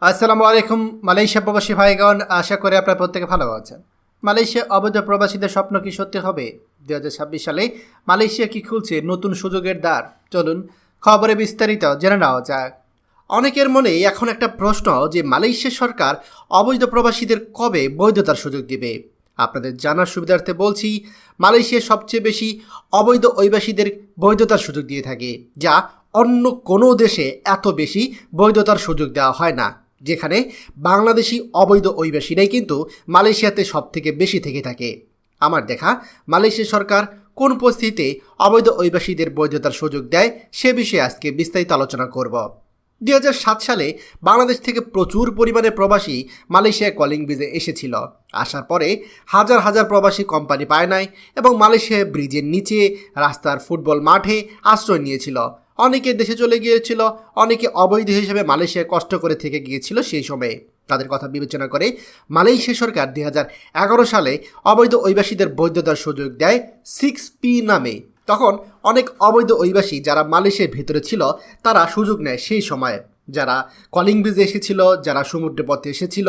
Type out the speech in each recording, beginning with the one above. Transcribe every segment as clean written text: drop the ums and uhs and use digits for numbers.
আসসালামু আলাইকুম মালয়েশিয়া প্রবাসী ভাইগণ, আশা করি আপনারা প্রত্যেকে ভালো আছেন। মালয়েশিয়া অবৈধ প্রবাসীদের স্বপ্ন কি সত্যি হবে? 2026 সালে মালয়েশিয়া কি খুলছে নতুন সুযোগের দ্বার? চলুন খবরে বিস্তারিত জেনে নেওয়া যাক। অনেকের মনে এখন একটা প্রশ্ন যে মালয়েশিয়া সরকার অবৈধ প্রবাসীদের কবে বৈধতার সুযোগ দিবে। আপনাদের জানার সুবিধার্থে বলছি, মালয়েশিয়া সবচেয়ে বেশি অবৈধ অভিবাসীদের বৈধতার সুযোগ দিয়ে থাকে, যা অন্য কোনো দেশে এত বেশি বৈধতার সুযোগ দেওয়া হয় না। যেখানে বাংলাদেশি অবৈধ অভিবাসীরাই কিন্তু মালয়েশিয়াতে সব থেকে বেশি থেকে থাকে। আমার দেখা মালয়েশিয়া সরকার কোন পরিস্থিতিতে অবৈধ অভিবাসীদের বৈধতার সুযোগ দেয় সে বিষয়ে আজকে বিস্তারিত আলোচনা করব। 2007 সালে বাংলাদেশ থেকে প্রচুর পরিমাণে প্রবাসী মালয়েশিয়ায় কলিং ভিসে এসেছিল। আসার পরে হাজার হাজার প্রবাসী কোম্পানি পায় নাই এবং মালয়েশিয়ায় ব্রিজের নিচে, রাস্তার ফুটবল মাঠে আশ্রয় নিয়েছিল। অনেকে দেশে চলে গিয়েছিল, অনেকে অবৈধ হিসেবে মালয়েশিয়ায় কষ্ট করে থেকে গিয়েছিল। সেই সময়ে তাদের কথা বিবেচনা করে মালয়েশিয়া সরকার 2011 সালে অবৈধ অভিবাসীদের বৈধতার সুযোগ দেয় 6P নামে। তখন অনেক অবৈধ অভিবাসী যারা মালয়েশিয়ার ভেতরে ছিল তারা সুযোগ নেয়। সেই সময়ে যারা কলিং ব্রিজে এসেছিল, যারা সমুদ্র পথে এসেছিল,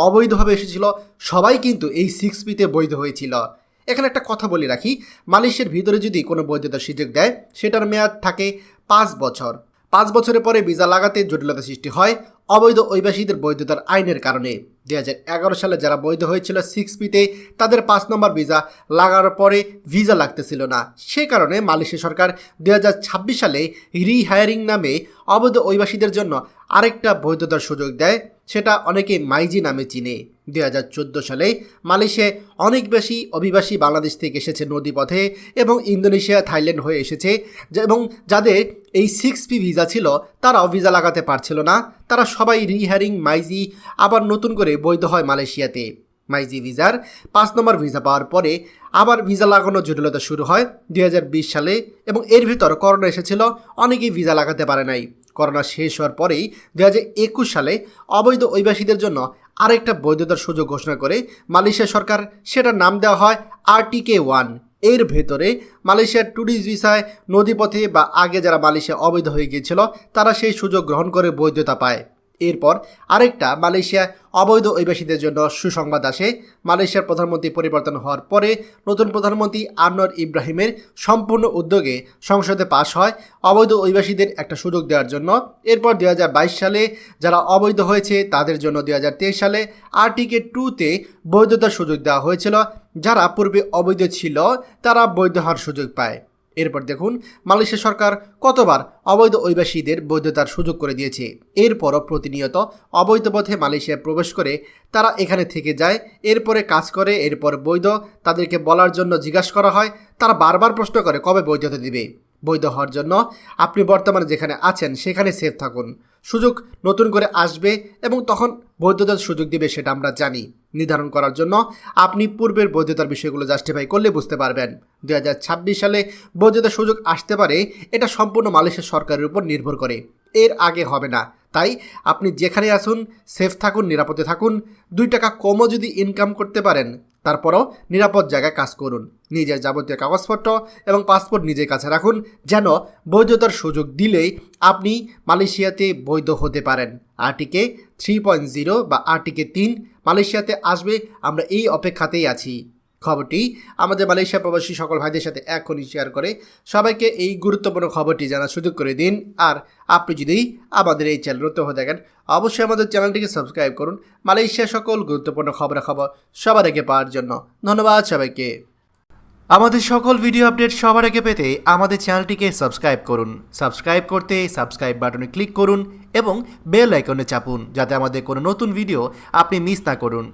অবৈধভাবে এসেছিল, সবাই কিন্তু এই 6Pতে বৈধ হয়েছিল। এখানে একটা কথা বলে রাখি, মালয়েশিয়ার ভিতরে যদি কোনো বৈধতার সুযোগ দেয় সেটার মেয়াদ থাকে 5 বছর। 5 বছরের পরে ভিসা লাগাতে জটিলতা সৃষ্টি হয় অবৈধ অভিবাসীদের বৈধতার আইনের কারণে। 2011 সালে যারা বৈধ হয়েছিল 6Pতে তাদের 5 নম্বর ভিসা লাগার পরে ভিসা লাগতেছিল না। সে কারণে মালয়েশিয়া সরকার 2026 সালে রিহায়ারিং নামে অবৈধ অভিবাসীদের জন্য আরেকটা বৈধতার সুযোগ দেয়, সেটা অনেকে মাইজি নামে চিনে। 2014 সালে মালয়েশিয়ায় অনেক বেশি অভিবাসী বাংলাদেশ থেকে এসেছে নদীপথে এবং ইন্দোনেশিয়া, থাইল্যান্ড হয়ে এসেছে, এবং যাদের এই 6P ভিসা ছিল তারাও ভিসা লাগাতে পারছিল না। তারা সবাই রিহায়ারিং মাইজি আবার নতুন করে বৈধ হয় মালয়েশিয়াতে। মাইজি ভিসার 5 নম্বর ভিসা পাওয়ার পরে আবার ভিসা লাগানোর জটিলতা শুরু হয় 2020 সালে, এবং এর ভিতর করোনা এসেছিল, অনেকেই ভিসা লাগাতে পারে নাই। করোনা শেষ হওয়ার পরেই 2021 সালে অবৈধ অভিবাসীদের জন্য আরেকটা বৈধতার সুযোগ ঘোষণা করে মালয়েশিয়া সরকার, সেটার নাম দেওয়া হয় RTK1। এর ভেতরে মালয়েশিয়ার ট্যুরিস্ট ভিসায় নদীপথে বা আগে যারা মালয়েশিয়া অবৈধ হয়ে গিয়েছিল তারা সেই সুযোগ গ্রহণ করে বৈধতা পায়। এরপর আরেকটা মালয়েশিয়া অবৈধ অভিবাসীদের জন্য সুসংবাদ আসে। মালয়েশিয়ার প্রধানমন্ত্রী পরিবর্তন হওয়ার পরে নতুন প্রধানমন্ত্রী আনোয়ার ইব্রাহিমের সম্পূর্ণ উদ্যোগে সংসদে পাশ হয় অবৈধ অভিবাসীদের একটা সুযোগ দেওয়ার জন্য। এরপর 2022 সালে যারা অবৈধ হয়েছে তাদের জন্য 2023 সালে RTK2তে বৈধতার সুযোগ দেওয়া হয়েছিল। যারা পূর্বে অবৈধ ছিল তারা বৈধ হওয়ার সুযোগ পায়। এরপর দেখুন মালয়েশিয়া সরকার কতবার অবৈধ অভিবাসীদের বৈধতার সুযোগ করে দিয়েছে। এরপরও প্রতিনিয়ত অবৈধ পথে মালয়েশিয়ায় প্রবেশ করে তারা এখানে থেকে যায়, এরপরে কাজ করে, এরপর বৈধ। তাদেরকে বলার জন্য জিজ্ঞাসা করা হয়, তারা বারবার প্রশ্ন করে কবে বৈধতা দিবে। বৈধ হওয়ার জন্য আপনি বর্তমানে যেখানে আছেন সেখানে সেফ থাকুন। সুযোগ নতুন করে আসবে এবং তখন বৈধতার সুযোগ দিবে, সেটা আমরা জানি। নির্ধারণ করার জন্য আপনি পূর্বের বৈধতার বিষয়গুলো জাস্টিফাই করলে বুঝতে পারবেন। 2026 সালে বৈধতার সুযোগ আসতে পারে, এটা সম্পূর্ণ মালয়েশিয়া সরকারের উপর নির্ভর করে, এর আগে হবে না। তাই আপনি যেখানে আসুন সেফ থাকুন, নিরাপদে থাকুন। 2 টাকা কমও যদি ইনকাম করতে পারেন তারপরও নিরাপদ জায়গায় কাজ করুন। নিজের যাবতীয় কাগজপত্র এবং পাসপোর্ট নিজের কাছে রাখুন, যেন বৈধতার সুযোগ দিলেই আপনি মালয়েশিয়াতে বৈধ হতে পারেন। RTK 3.0 বা RTK3 মালয়েশিয়াতে আসবে, আমরা এই অপেক্ষাতেই আছি। খবরটি আমাদের মালয়েশিয়া প্রবাসী সকল ভাইদের সাথে এখনই শেয়ার করে সবাইকে এই গুরুত্বপূর্ণ খবরটি জানার সুযোগ করে দিন। আর আপনি যদি আমাদের এই চ্যানেল নতুন হয়ে থাকেন অবশ্যই আমাদের চ্যানেলটিকে সাবস্ক্রাইব করুন, মালয়েশিয়া সকল গুরুত্বপূর্ণ খবর সবার আগে পাওয়ার জন্য। ধন্যবাদ সবাইকে। আমাদের সকল ভিডিও আপডেট সবার আগে পেতে আমাদের চ্যানেলটিকে সাবস্ক্রাইব করুন। সাবস্ক্রাইব করতে সাবস্ক্রাইব বাটনে ক্লিক করুন এবং বেল আইকনে চাপুন, যাতে আমাদের কোনো নতুন ভিডিও আপনি মিস না করুন।